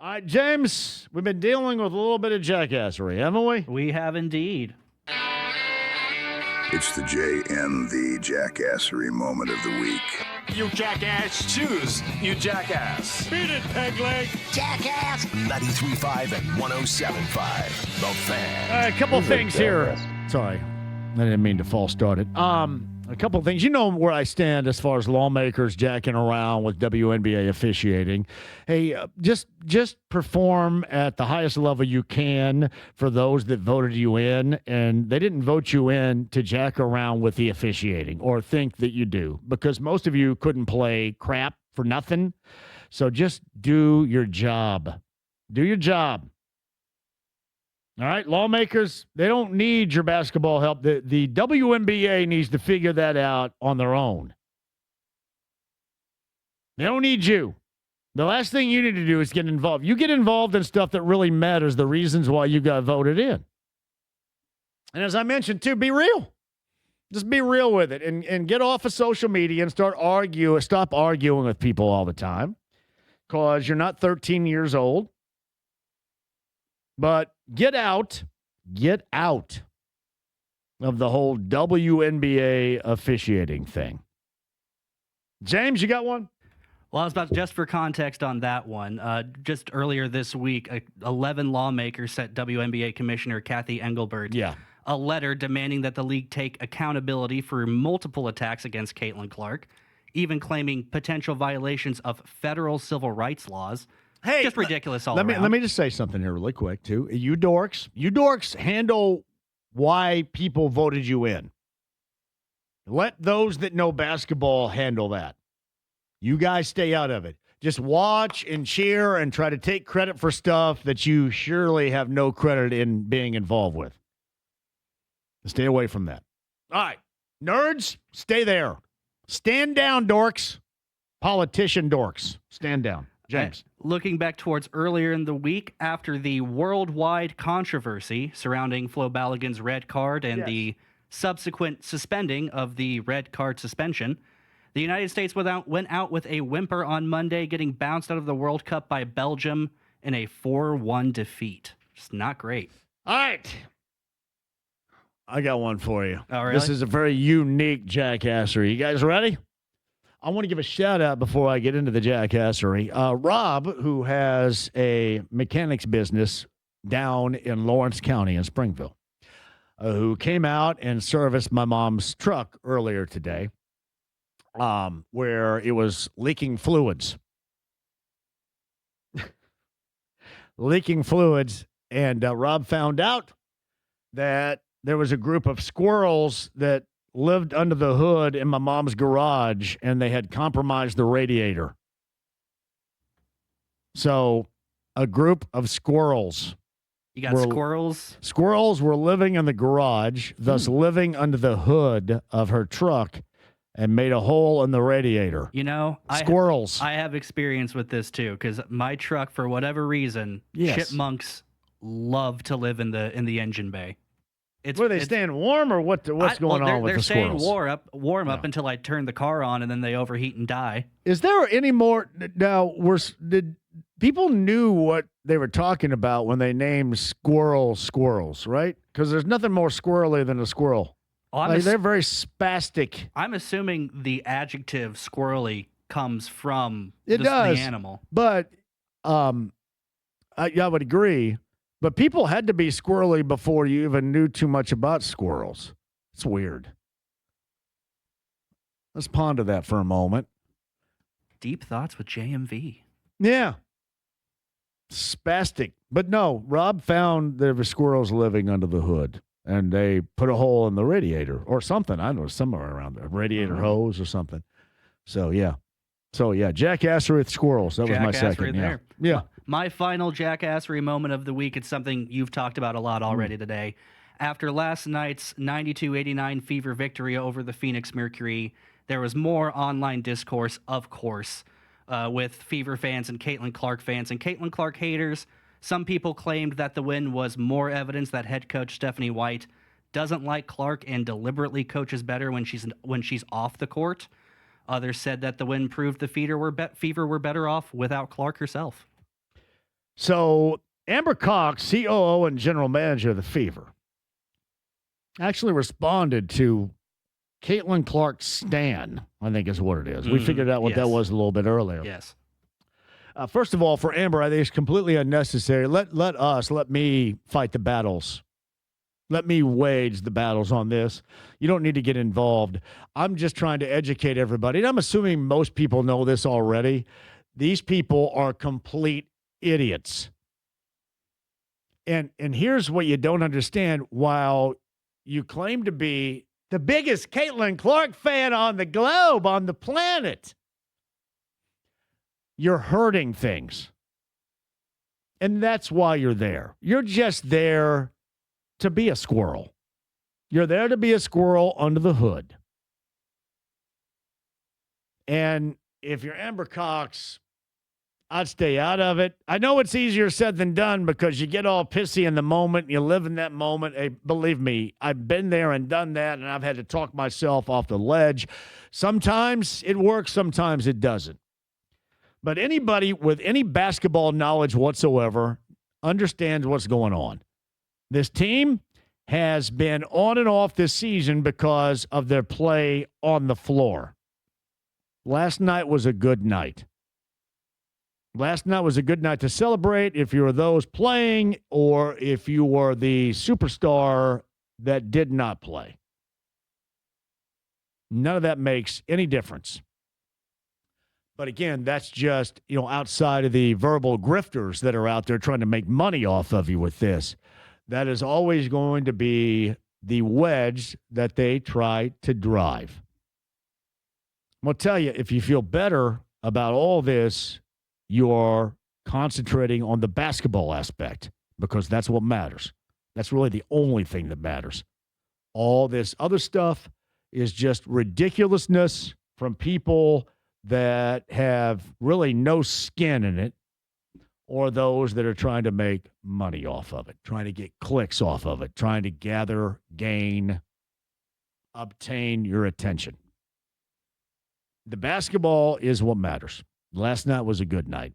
All right, James, we've been dealing with a little bit of jackassery, haven't we? We have indeed. It's the JMV Jackassery Moment of the Week. You jackass. Choose, you jackass. Beat it, peg leg. Jackass. 93.5 and 107.5. The Fan. All right, a couple things here. Sorry, I didn't mean to false start it. A couple things. You know where I stand as far as lawmakers jacking around with WNBA officiating. Hey, just perform at the highest level you can for those that voted you in, and they didn't vote you in to jack around with the officiating or think that you do, because most of you couldn't play crap for nothing. So just do your job. Do your job. All right, lawmakers, they don't need your basketball help. The WNBA needs to figure that out on their own. They don't need you. The last thing you need to do is get involved. You get involved in stuff that really matters, the reasons why you got voted in. And as I mentioned, too, be real. Just be real with it and get off of social media and stop arguing with people all the time, because you're not 13 years old. But get out of the whole WNBA officiating thing. James, you got one? Well, I was about to, just for context on that one, just earlier this week, 11 lawmakers sent WNBA Commissioner Kathy Engelbert a letter demanding that the league take accountability for multiple attacks against Caitlin Clark, even claiming potential violations of federal civil rights laws. Hey, just ridiculous all around. Let me just say something here really quick, too. You dorks handle why people voted you in. Let those that know basketball handle that. You guys stay out of it. Just watch and cheer and try to take credit for stuff that you surely have no credit in being involved with. Stay away from that. All right. Nerds, stay there. Stand down, dorks. Politician dorks. Stand down. James. Looking back towards earlier in the week, after the worldwide controversy surrounding Flo Balogun's red card and the subsequent suspending of the red card suspension, the United States went out with a whimper on Monday, getting bounced out of the World Cup by Belgium in a 4-1 defeat. Just not great. All right. I got one for you. Oh, really? This is a very unique jackassery. You guys ready? I want to give a shout out before I get into the jackassery. Rob, who has a mechanics business down in Lawrence County in Springville, who came out and serviced my mom's truck earlier today, where it was leaking fluids. And Rob found out that there was a group of squirrels that lived under the hood in my mom's garage, and they had compromised the radiator. So a group of squirrels. You got squirrels? Squirrels were living in the garage, thus living under the hood of her truck, and made a hole in the radiator. You know, squirrels. I have experience with this too, because my truck, for whatever reason, chipmunks love to live in the engine bay. Were they staying warm, or what's going on with the squirrels? They're staying warm up until I turn the car on, and then they overheat and die. Is there any more now? Did people knew what they were talking about when they named squirrels, right? Because there's nothing more squirrely than a squirrel. They're very spastic. I'm assuming the adjective squirrely comes from the animal. But I would agree. But people had to be squirrely before you even knew too much about squirrels. It's weird. Let's ponder that for a moment. Deep thoughts with JMV. Yeah. Spastic. But no, Rob found there were squirrels living under the hood, and they put a hole in the radiator or something. I don't know, somewhere around there. Radiator hose or something. So, yeah. Jackassery with squirrels. That was my second. There. Yeah. My final jackassery moment of the week, it's something you've talked about a lot already today. After last night's 92-89 Fever victory over the Phoenix Mercury, there was more online discourse, of course, with Fever fans and Caitlin Clark fans. And Caitlin Clark haters, some people claimed that the win was more evidence that head coach Stephanie White doesn't like Clark and deliberately coaches better when she's off the court. Others said that the win proved the Fever were better off without Clark herself. So Amber Cox, COO and general manager of the Fever, actually responded to Caitlin Clark's Stan, I think is what it is. We figured out what that was a little bit earlier. Yes. First of all, for Amber, I think it's completely unnecessary. Let me fight the battles. Let me wage the battles on this. You don't need to get involved. I'm just trying to educate everybody. And I'm assuming most people know this already. These people are complete idiots. And here's what you don't understand. While you claim to be the biggest Caitlin Clark fan on the globe, on the planet, you're hurting things. And that's why you're there. You're just there to be a squirrel. You're there to be a squirrel under the hood. And if you're Amber Cox, I'd stay out of it. I know it's easier said than done because you get all pissy in the moment. You live in that moment. Hey, believe me, I've been there and done that, and I've had to talk myself off the ledge. Sometimes it works, sometimes it doesn't. But anybody with any basketball knowledge whatsoever understands what's going on. This team has been on and off this season because of their play on the floor. Last night was a good night. Last night was a good night to celebrate if you were those playing or if you were the superstar that did not play. None of that makes any difference. But again, that's just, outside of the verbal grifters that are out there trying to make money off of you with this. That is always going to be the wedge that they try to drive. I'm going to tell you, if you feel better about all this, you're concentrating on the basketball aspect because that's what matters. That's really the only thing that matters. All this other stuff is just ridiculousness from people that have really no skin in it, or those that are trying to make money off of it, trying to get clicks off of it, trying to gather, gain, obtain your attention. The basketball is what matters. Last night was a good night.